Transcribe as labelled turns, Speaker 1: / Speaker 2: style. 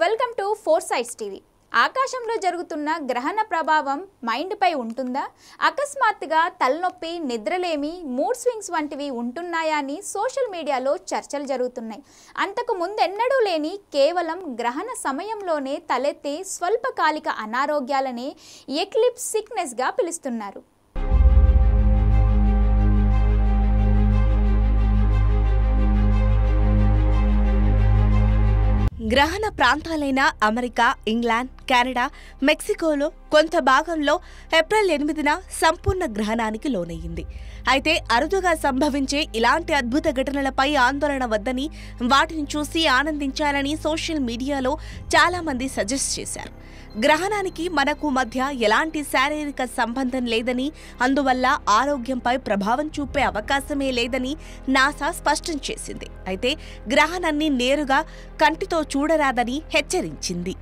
Speaker 1: Welcome to four sides TV. ఆకాశంలో జరుగుతున్న గ్రహణ ప్రభావం మైండ్ పై ఉంటుందా? అకస్మాత్తుగా తలనొప్పి, నిద్రలేమి, మూడ్ స్వింగ్స్ వంటివి ఉంటున్నాయా అని సోషల్ మీడియాలో చర్చలు జరుగుతున్నాయి. అంతకు ముందెన్నడూ లేని కేవలం గ్రహణ సమయంలోనే తలెత్తే స్వల్పకాలిక అనారోగ్యాలనే ఎక్లిప్స్ సిక్నెస్గా పిలుస్తున్నారు.
Speaker 2: గ్రహణ ప్రాంతాలైన అమెరికా, ఇంగ్లాండ్, కెనడా, మెక్సికోలో కొంత భాగంలో ఏప్రిల్ 8న సంపూర్ణ గ్రహణానికి లోనయ్యింది. అయితే అరుదుగా సంభవించే ఇలాంటి అద్భుత ఘటనలపై ఆందోళన వద్దని, వాటిని చూసి ఆనందించాలని సోషల్ మీడియాలో చాలామంది సజెస్ట్ చేశారు. గ్రహణానికి మనకు మధ్య ఎలాంటి శారీరక సంబంధం లేదని, అందువల్ల ఆరోగ్యంపై ప్రభావం చూపే అవకాశమే లేదని నాసా స్పష్టం చేసింది. అయితే గ్రహణాన్ని నేరుగా కంటితో చూడరాదని హెచ్చరించింది.